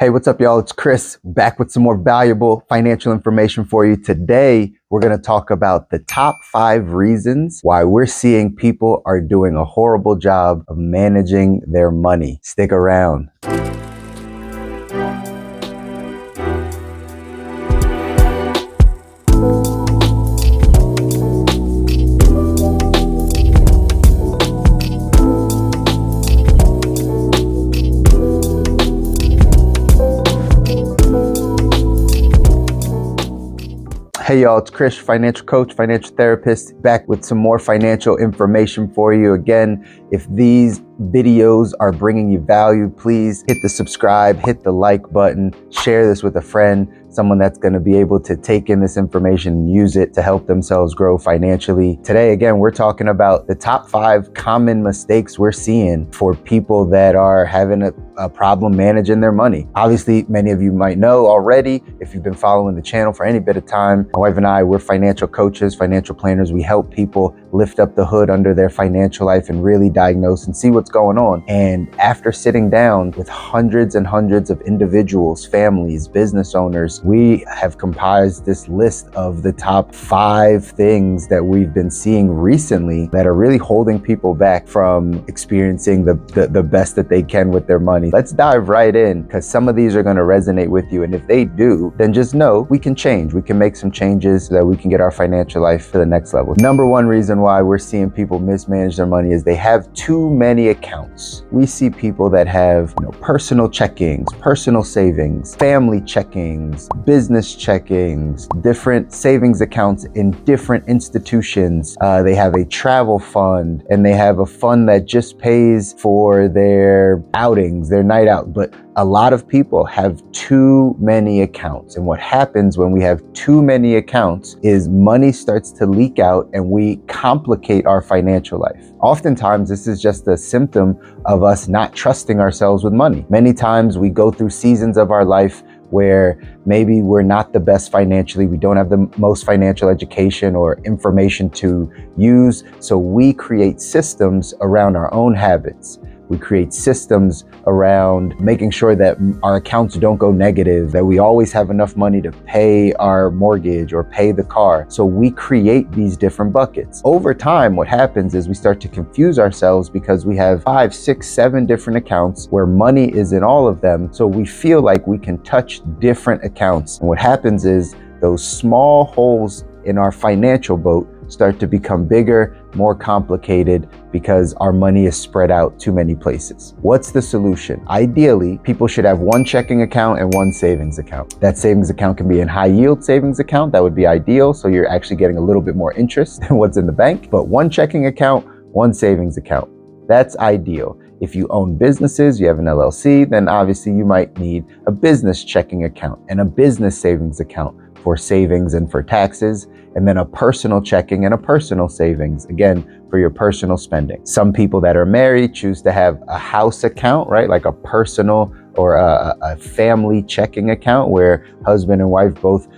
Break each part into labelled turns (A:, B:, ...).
A: Hey, what's up, y'all? It's Chris back with some more valuable financial information for you. Today, we're going to talk about the top 5 reasons why we're seeing people are doing a horrible job of managing their money. Stick around. Hey y'all, it's Chris, financial coach, financial therapist, back with some more financial information for you. Again, if these videos are bringing you value, please hit the subscribe, hit the like button, share this with a friend, someone that's going to be able to take in this information and use it to help themselves grow financially. Today, again, we're talking about the top 5 common mistakes we're seeing for people that are having a problem managing their money. Obviously, many of you might know already, if you've been following the channel for any bit of time, my wife and I, we're financial coaches, financial planners. We help people lift up the hood under their financial life and really diagnose and see what's going on. And after sitting down with hundreds and hundreds of individuals, families, business owners, we have compiled this list of the top 5 things that we've been seeing recently that are really holding people back from experiencing the best that they can with their money. Let's dive right in, because some of these are going to resonate with you. And if they do, then just know we can change. We can make some changes so that we can get our financial life to the next level. Number 1 reason why we're seeing people mismanage their money is they have too many accounts. We see people that have personal checkings, personal savings, family checkings, business checkings, different savings accounts in different institutions. They have a travel fund, and they have a fund that just pays for their outings, their night out. But a lot of people have too many accounts. And what happens when we have too many accounts is money starts to leak out and we complicate our financial life. Oftentimes, this is just a symptom of us not trusting ourselves with money. Many times we go through seasons of our life where maybe we're not the best financially, we don't have the most financial education or information to use. So we create systems around our own habits. We create systems around making sure that our accounts don't go negative, that we always have enough money to pay our mortgage or pay the car. So we create these different buckets. Over time, what happens is we start to confuse ourselves because we have 5, 6, 7 different accounts where money is in all of them. So we feel like we can touch different accounts. And what happens is those small holes in our financial boat start to become bigger, more complicated, because our money is spread out too many places. What's the solution? Ideally, people should have 1 checking account and 1 savings account. That savings account can be a high yield savings account. That would be ideal. So you're actually getting a little bit more interest than what's in the bank. But 1 checking account, 1 savings account. That's ideal. If you own businesses, you have an LLC, then obviously you might need a business checking account and a business savings account for savings and for taxes, and then a personal checking and a personal savings, again, for your personal spending. Some people that are married choose to have a house account, right? Like a personal or a family checking account where husband and wife both,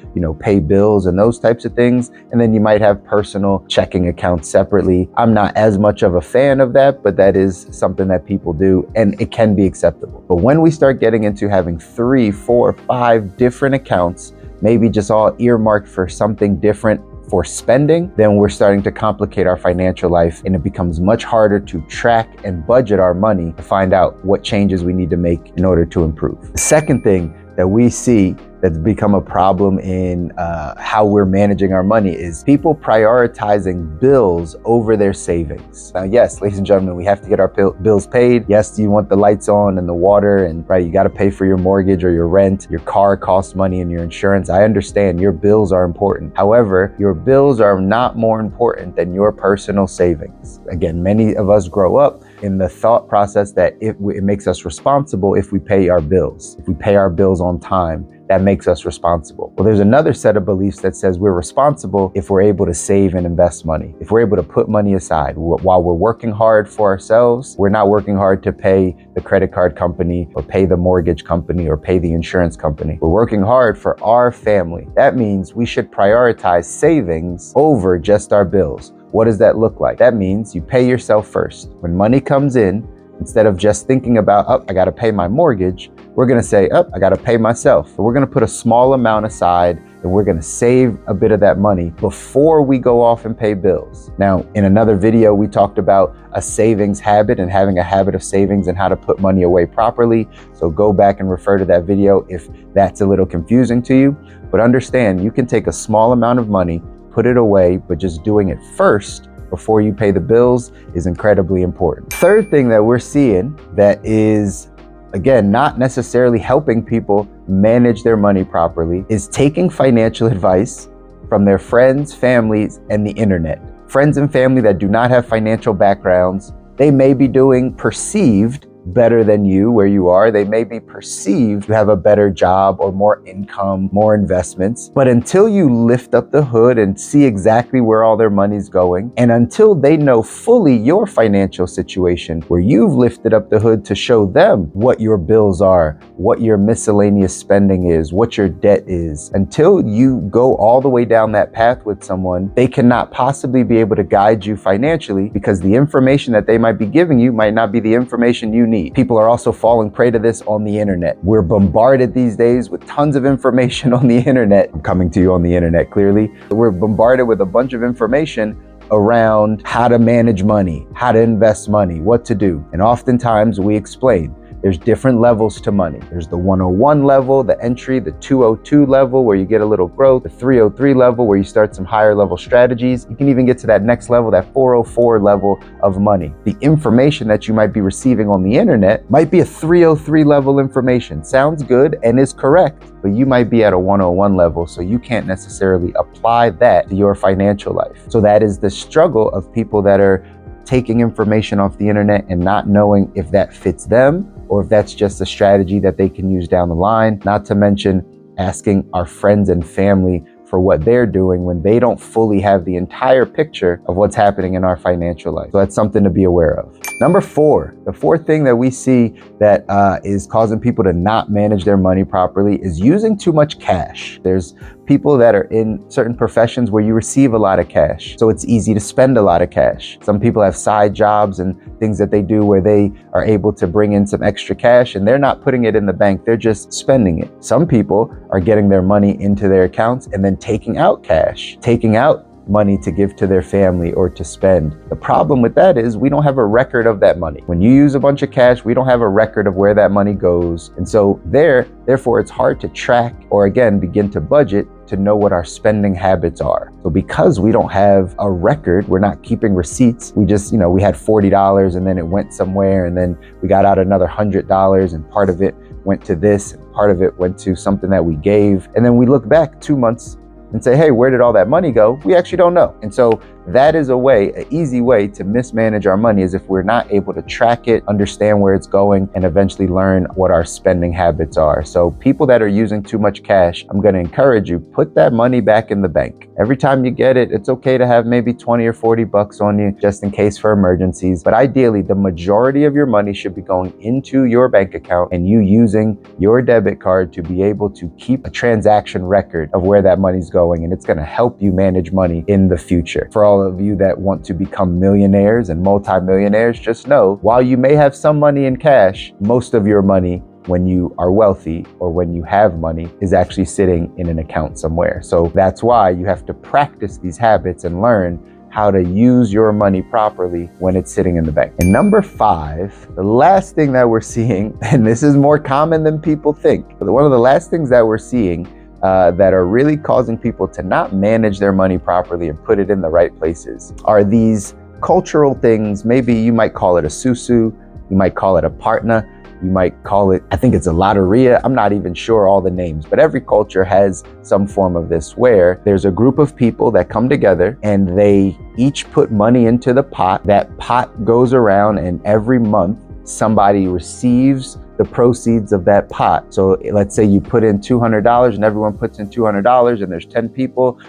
A: pay bills and those types of things. And then you might have personal checking accounts separately. I'm not as much of a fan of that, but that is something that people do, and it can be acceptable. But when we start getting into having 3, 4, 5 different accounts, maybe just all earmarked for something different for spending, then we're starting to complicate our financial life, and it becomes much harder to track and budget our money to find out what changes we need to make in order to improve. The second thing that we see that's become a problem in how we're managing our money is people prioritizing bills over their savings. Now, yes, ladies and gentlemen, we have to get our bills paid. Yes, you want the lights on and the water, and right, you got to pay for your mortgage or your rent. Your car costs money, and your insurance. I understand your bills are important. However, your bills are not more important than your personal savings. Again, many of us grow up in the thought process that it makes us responsible if we pay our bills. If we pay our bills on time, that makes us responsible. Well, there's another set of beliefs that says we're responsible if we're able to save and invest money. If we're able to put money aside while we're working hard for ourselves, we're not working hard to pay the credit card company or pay the mortgage company or pay the insurance company. We're working hard for our family. That means we should prioritize savings over just our bills. What does that look like? That means you pay yourself first. When money comes in, Instead of just thinking about, oh, I got to pay my mortgage, we're going to say, oh, I got to pay myself. So we're going to put a small amount aside and we're going to save a bit of that money before we go off and pay bills. Now, in another video, we talked about a savings habit and having a habit of savings and how to put money away properly. So go back and refer to that video if that's a little confusing to you. But understand, you can take a small amount of money, put it away, but just doing it first before you pay the bills is incredibly important. Third thing that we're seeing that is, again, not necessarily helping people manage their money properly is taking financial advice from their friends, families, and the internet. Friends and family that do not have financial backgrounds, they may be doing perceived better than you where you are. They may be perceived to have a better job or more income, more investments. But until you lift up the hood and see exactly where all their money's going, and until they know fully your financial situation, where you've lifted up the hood to show them what your bills are, what your miscellaneous spending is, what your debt is, until you go all the way down that path with someone, they cannot possibly be able to guide you financially, because the information that they might be giving you might not be the information you need. People are also falling prey to this on the internet. We're bombarded these days with tons of information on the internet. I'm coming to you on the internet, clearly. We're bombarded with a bunch of information around how to manage money, how to invest money, what to do. And oftentimes we explain there's different levels to money. There's the 101 level, the entry, the 202 level where you get a little growth, the 303 level where you start some higher level strategies. You can even get to that next level, that 404 level of money. The information that you might be receiving on the internet might be a 303 level information. Sounds good and is correct, but you might be at a 101 level, so you can't necessarily apply that to your financial life. So that is the struggle of people that are taking information off the internet and not knowing if that fits them or if that's just a strategy that they can use down the line. Not to mention asking our friends and family for what they're doing when they don't fully have the entire picture of what's happening in our financial life. So that's something to be aware of. Number 4, the fourth thing that we see that is causing people to not manage their money properly is using too much cash. There's people that are in certain professions where you receive a lot of cash, so it's easy to spend a lot of cash. Some people have side jobs and things that they do where they are able to bring in some extra cash and they're not putting it in the bank, they're just spending it. Some people are getting their money into their accounts and then taking out cash, taking out money to give to their family or to spend. The problem with that is we don't have a record of that money. When you use a bunch of cash, we don't have a record of where that money goes. And so therefore it's hard to track or again, begin to budget to know what our spending habits are. So because we don't have a record, we're not keeping receipts. We just, we had $40 and then it went somewhere and then we got out another $100 and part of it went to this and part of it went to something that we gave. And then we look back 2 months and say, hey, where did all that money go? We actually don't know. And so that is an easy way to mismanage our money is if we're not able to track it, understand where it's going, and eventually learn what our spending habits are. So people that are using too much cash, I'm gonna encourage you, put that money back in the bank. Every time you get it, it's okay to have maybe 20 or 40 bucks on you just in case for emergencies. But ideally, the majority of your money should be going into your bank account and you using your debit card to be able to keep a transaction record of where that money's going. And it's gonna help you manage money in the future. For all of you that want to become millionaires and multimillionaires, just know, while you may have some money in cash, most of your money when you are wealthy or when you have money is actually sitting in an account somewhere. So that's why you have to practice these habits and learn how to use your money properly when it's sitting in the bank. And number 5, the last thing that we're seeing, and this is more common than people think, but one of the last things that we're seeing that are really causing people to not manage their money properly and put it in the right places are these cultural things. Maybe you might call it a susu, you might call it a partner, you might call it, I think it's a lotteria. I'm not even sure all the names, but every culture has some form of this where there's a group of people that come together and they each put money into the pot. That pot goes around and every month somebody receives the proceeds of that pot. So let's say you put in $200 and everyone puts in $200 and there's 10 people.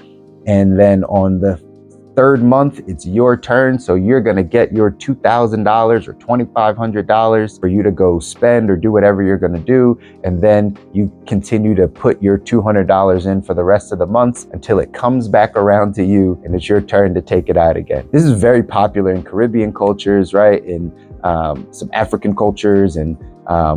A: And then on the 3rd month, it's your turn. So you're going to get your $2,000 or $2,500 for you to go spend or do whatever you're going to do. And then you continue to put your $200 in for the rest of the months until it comes back around to you and it's your turn to take it out again. This is very popular in Caribbean cultures, right? In some African cultures and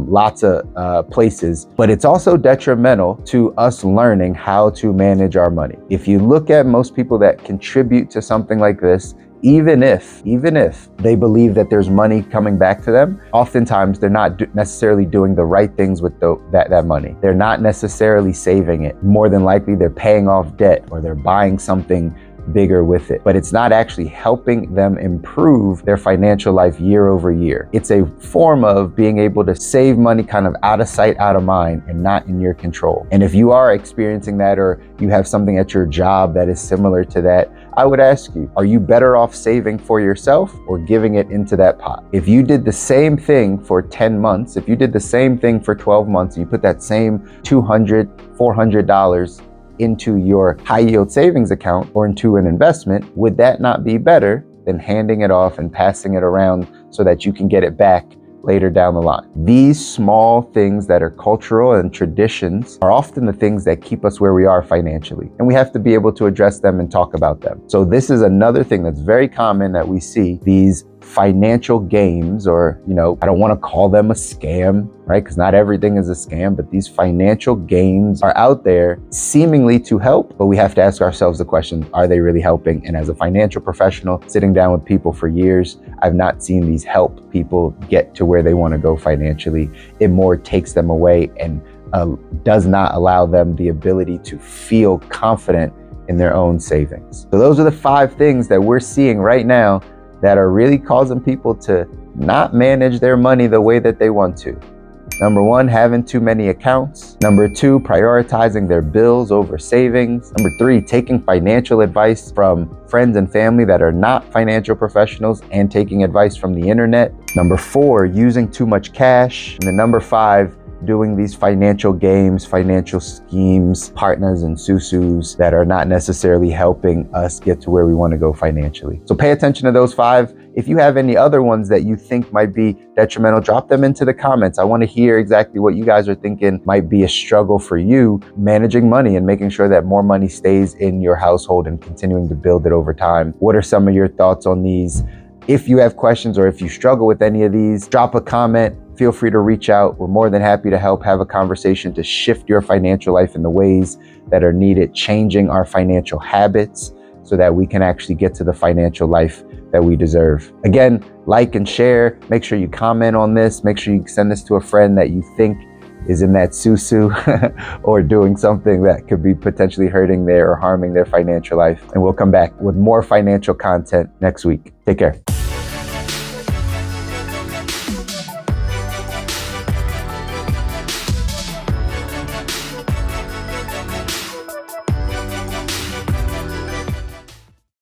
A: lots of places, but it's also detrimental to us learning how to manage our money. If you look at most people that contribute to something like this, even if they believe that there's money coming back to them, oftentimes they're not necessarily doing the right things with that money. They're not necessarily saving it. More than likely, they're paying off debt or they're buying something bigger with it, but it's not actually helping them improve their financial life year over year. It's a form of being able to save money kind of out of sight, out of mind, and not in your control. And if you are experiencing that, or you have something at your job that is similar to that, I would ask you, are you better off saving for yourself or giving it into that pot? If you did the same thing for 10 months, if you did the same thing for 12 months, and you put that same $200, $400 into your high yield savings account or into an investment, would that not be better than handing it off and passing it around so that you can get it back later down the line? These small things that are cultural and traditions are often the things that keep us where we are financially, and we have to be able to address them and talk about them. So this is another thing that's very common that we see, these financial games, or, I don't want to call them a scam, right? Because not everything is a scam, but these financial games are out there seemingly to help, but we have to ask ourselves the question, are they really helping? And as a financial professional, sitting down with people for years, I've not seen these help people get to where they want to go financially. It more takes them away and does not allow them the ability to feel confident in their own savings. So those are the 5 things that we're seeing right now that are really causing people to not manage their money the way that they want to. Number 1, having too many accounts. Number 2, prioritizing their bills over savings. Number 3, taking financial advice from friends and family that are not financial professionals and taking advice from the internet. Number 4, using too much cash. And then number 5, doing these financial games, financial schemes, partners and susus that are not necessarily helping us get to where we want to go financially. So pay attention to those 5. If you have any other ones that you think might be detrimental, drop them into the comments. I want to hear exactly what you guys are thinking might be a struggle for you managing money and making sure that more money stays in your household and continuing to build it over time. What are some of your thoughts on these? If you have questions or if you struggle with any of these, drop a comment. Feel free to reach out. We're more than happy to help have a conversation to shift your financial life in the ways that are needed, changing our financial habits so that we can actually get to the financial life that we deserve. Again, like and share. Make sure you comment on this. Make sure you send this to a friend that you think is in that susu or doing something that could be potentially hurting their or harming their financial life. And we'll come back with more financial content next week. Take care.